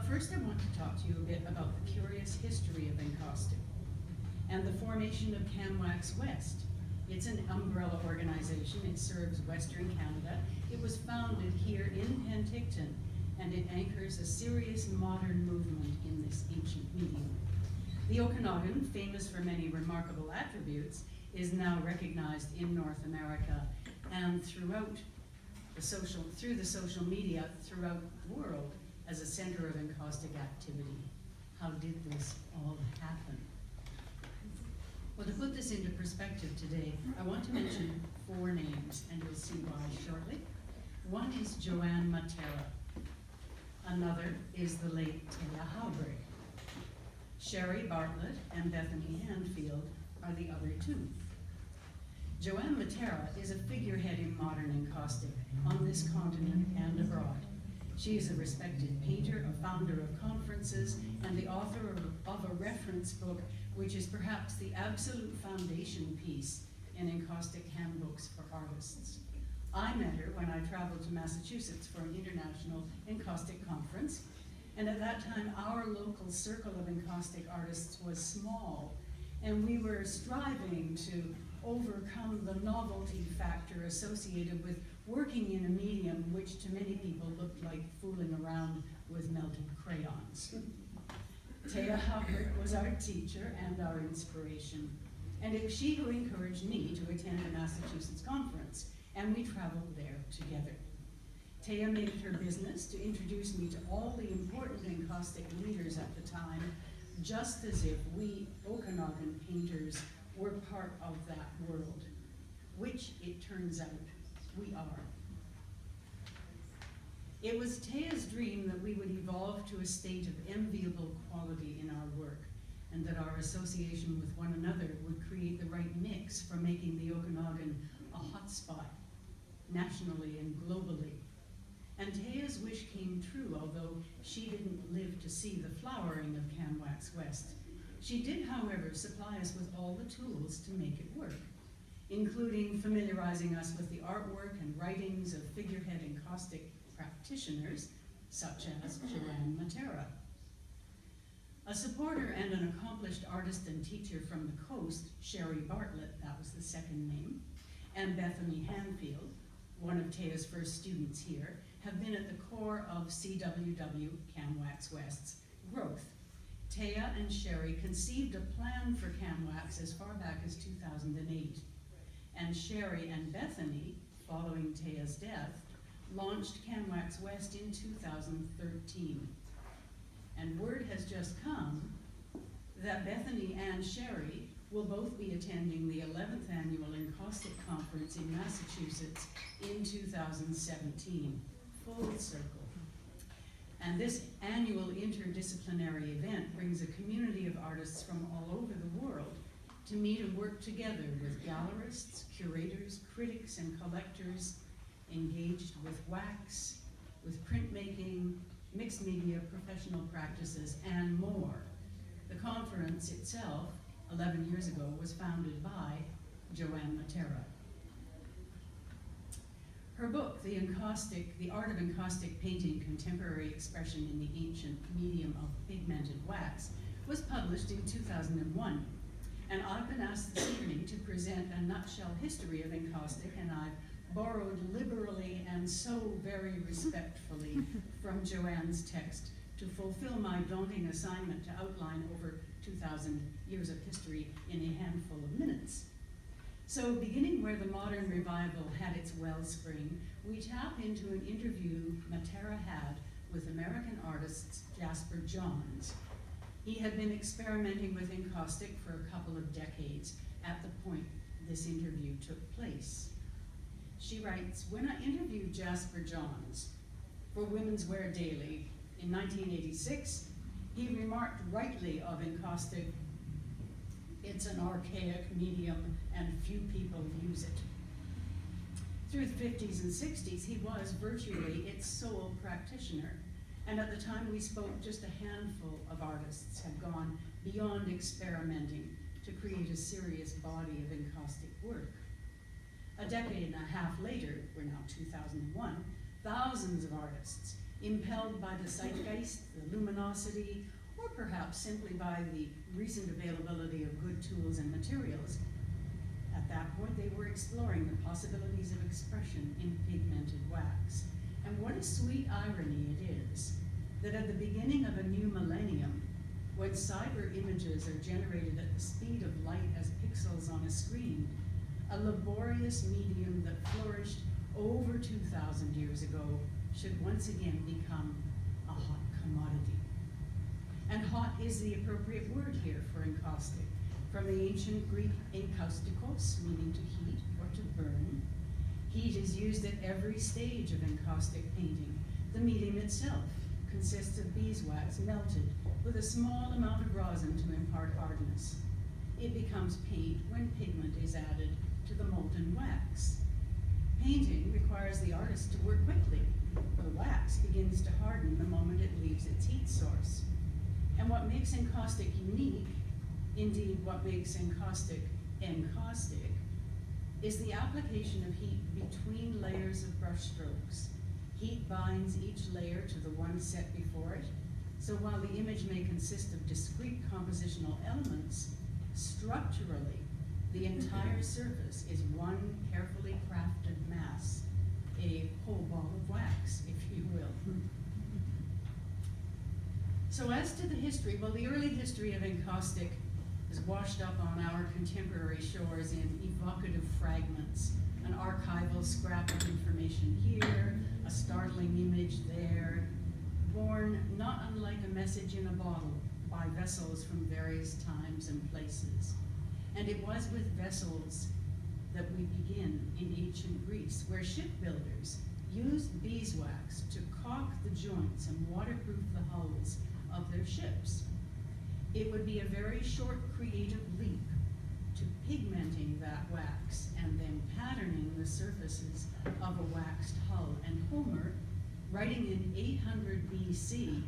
first I want to talk to you a bit about the curious history of Encaustic and the formation of Canwax West. It's an umbrella organization. It serves Western Canada. It was founded here in Penticton, and it anchors a serious modern movement in this ancient medium. The Okanagan, famous for many remarkable attributes, is now recognized in North America and through the social media throughout the world as a center of encaustic activity. How did this all happen? Well, to put this into perspective today, I want to mention 4 names, and you'll see why shortly. One is Joanne Matera. Another is the late Thea Haubrey. Sherry Bartlett and Bethany Handfield are the other 2. Joanne Matera is a figurehead in modern encaustic on this continent and abroad. She is a respected painter, a founder of conferences, and the author of a reference book which is perhaps the absolute foundation piece in encaustic handbooks for artists. I met her when I traveled to Massachusetts for an international encaustic conference, and at that time our local circle of encaustic artists was small, and we were striving to overcome the novelty factor associated with working in a medium which to many people looked like fooling around with melted crayons. Thea Hubbard was our teacher and our inspiration, and it was she who encouraged me to attend the Massachusetts conference, and we traveled there together. Thea made it her business to introduce me to all the important encaustic leaders at the time, just as if we Okanagan painters were part of that world, which it turns out we are. It was Thea's dream that we would evolve to a state of enviable quality in our work, and that our association with one another would create the right mix for making the Okanagan a hotspot, nationally and globally. And Thea's wish came true, although she didn't live to see the flowering of Canwax West. She did, however, supply us with all the tools to make it work, including familiarizing us with the artwork and writings of figurehead encaustic practitioners, such as Joanne Matera. A supporter and an accomplished artist and teacher from the coast, Sherry Bartlett, that was the second name, and Bethany Handfield, one of Thea's first students here, have been at the core of CWW Canwax West's growth. Thea and Sherry conceived a plan for Canwax as far back as 2008, and Sherry and Bethany, following Thea's death, launched Canwax West in 2013. And word has just come that Bethany and Sherry will both be attending the 11th annual Encaustic Conference in Massachusetts in 2017, full circle. And this annual interdisciplinary event brings a community of artists from all over the world to meet and work together with gallerists, curators, critics, and collectors engaged with wax, with printmaking, mixed media, professional practices, and more. The conference itself, 11 years ago, was founded by Joanne Matera. Her book, The Art of Encaustic Painting, Contemporary Expression in the Ancient Medium of Pigmented Wax, was published in 2001. And I've been asked this evening to present a nutshell history of encaustic, and I've borrowed liberally and so very respectfully from Joanne's text to fulfill my daunting assignment to outline over 2,000 years of history in a handful of minutes. So beginning where the modern revival had its wellspring, we tap into an interview Matera had with American artist Jasper Johns. He had been experimenting with encaustic for a couple of decades at the point this interview took place. She writes, "When I interviewed Jasper Johns for Women's Wear Daily in 1986, he remarked rightly of encaustic, it's an archaic medium and few people use it. Through the 50s and 60s, he was virtually its sole practitioner. And at the time we spoke, just a handful of artists had gone beyond experimenting to create a serious body of encaustic work. A decade and a half later, we're now 2001, thousands of artists impelled by the zeitgeist, the luminosity, or perhaps simply by the recent availability of good tools and materials. At that point, they were exploring the possibilities of expression in pigmented wax. And what a sweet irony it is that at the beginning of a new millennium, when cyber images are generated at the speed of light as pixels on a screen, a laborious medium that flourished over 2,000 years ago should once again become a hot commodity. And hot is the appropriate word here for encaustic, from the ancient Greek encaustikos, meaning to heat or to burn. Heat is used at every stage of encaustic painting. The medium itself consists of beeswax melted with a small amount of rosin to impart hardness. It becomes paint when pigment is added to the molten wax. Painting requires the artist to work quickly, for the wax begins to harden the moment it leaves its heat source. And what makes encaustic unique, indeed what makes encaustic, is the application of heat between layers of brush strokes. Heat binds each layer to the one set before it, so while the image may consist of discrete compositional elements, structurally, the entire surface is one carefully crafted mass, a whole ball of wax, if you will. So as to the history, well, the early history of encaustic is washed up on our contemporary shores in evocative fragments, an archival scrap of information here, a startling image there, born not unlike a message in a bottle by vessels from various times and places. And it was with vessels that we begin in ancient Greece, where shipbuilders used beeswax to caulk the joints and waterproof the hulls of their ships. It would be a very short creative leap to pigmenting that wax and then patterning the surfaces of a waxed hull. And Homer, writing in 800 BC,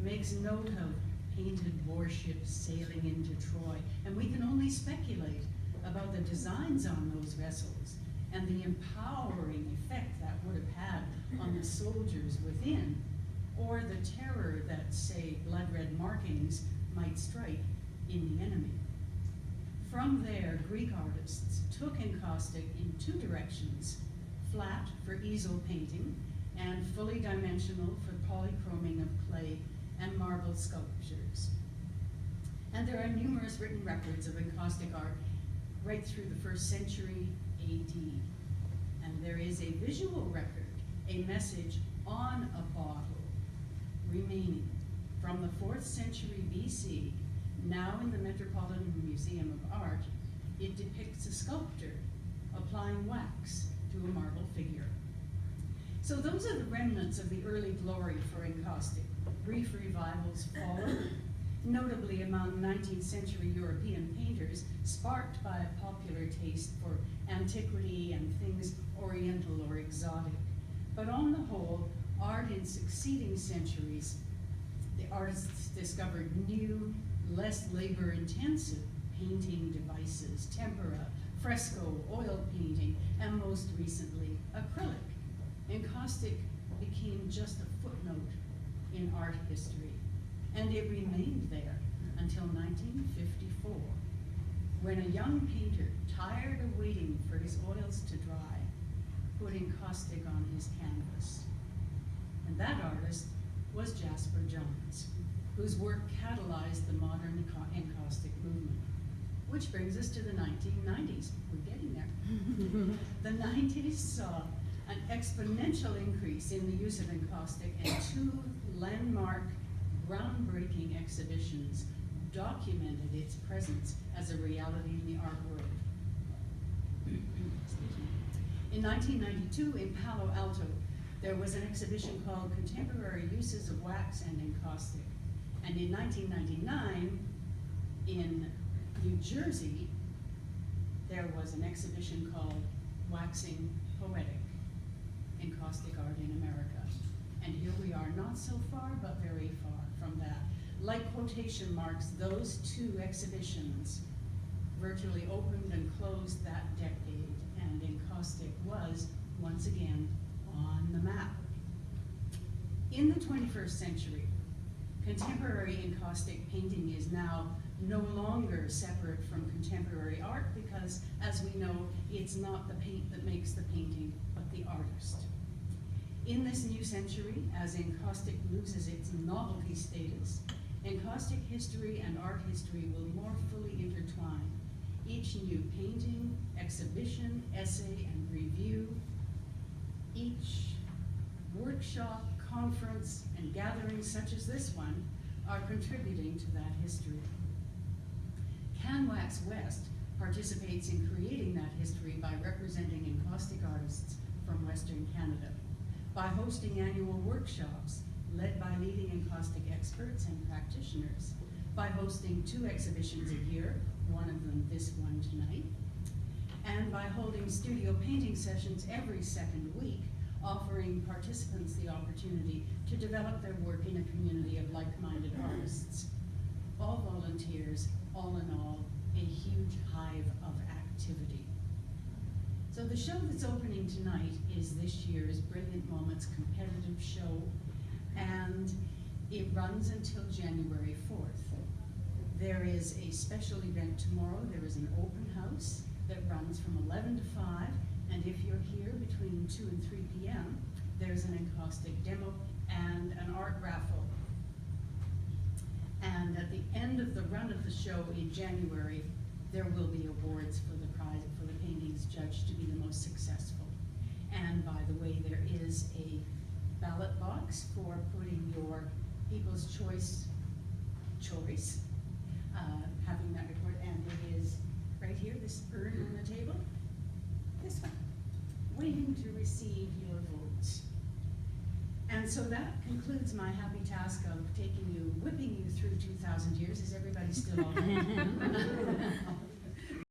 makes note of painted warships sailing into Troy. And we can only speculate about the designs on those vessels and the empowering effect that would have had on the soldiers within, or the terror that, say, blood-red markings might strike in the enemy. From there, Greek artists took encaustic in two directions: flat for easel painting and fully dimensional for polychroming of clay and marble sculptures. And there are numerous written records of encaustic art right through the 1st century AD. And there is a visual record, a message on a bottle remaining from the 4th century BC, now in the Metropolitan Museum of Art. It depicts a sculptor applying wax to a marble figure. So those are the remnants of the early glory for encaustic. Brief revivals followed, notably among 19th century European painters, sparked by a popular taste for antiquity and things oriental or exotic. But on the whole, art in succeeding centuries, the artists discovered new, less labor-intensive painting devices: tempera, fresco, oil painting, and most recently, acrylic. Encaustic became just a footnote in art history, and it remained there until 1954, when a young painter, tired of waiting for his oils to dry, put encaustic on his canvas. And that artist was Jasper Johns, whose work catalyzed the modern encaustic movement. Which brings us to the 1990s. We're getting there. The 90s saw an exponential increase in the use of encaustic, and two landmark, groundbreaking exhibitions documented its presence as a reality in the art world. In 1992, in Palo Alto, there was an exhibition called Contemporary Uses of Wax and Encaustic. And in 1999, in New Jersey, there was an exhibition called Waxing Poetic: Encaustic Art in America. And here we are, not so far, but very far from that. Like quotation marks, those two exhibitions virtually opened and closed that decade, and encaustic was, once again, on the map. In the 21st century, contemporary encaustic painting is now no longer separate from contemporary art because, as we know, it's not the paint that makes the painting, but the artist. In this new century, as encaustic loses its novelty status, encaustic history and art history will more fully intertwine. Each new painting, exhibition, essay, and review, each workshop, conference, and gathering such as this one are contributing to that history. Canwax West participates in creating that history by representing encaustic artists from Western Canada, by hosting annual workshops led by leading encaustic experts and practitioners, by hosting 2 exhibitions a year, one of them this one tonight, and by holding studio painting sessions every second week, offering participants the opportunity to develop their work in a community of like-minded artists. All volunteers, all in all, a huge hive of activity. So the show that's opening tonight is this year's Brilliant Moments competitive show, and it runs until January 4th. There is a special event tomorrow. There is an open house that runs from 11 to 5, and if you're here between 2 and 3 p.m., there's an encaustic demo and an art raffle. And at the end of the run of the show in January, there will be awards for the prize for the paintings judged to be the most successful. And by the way, there is a ballot box for putting your People's Choice, having that report, and it is right here, this urn on the table, this one, waiting to receive your votes. And so that concludes my happy task of whipping you through 2,000 years. Is everybody still all right?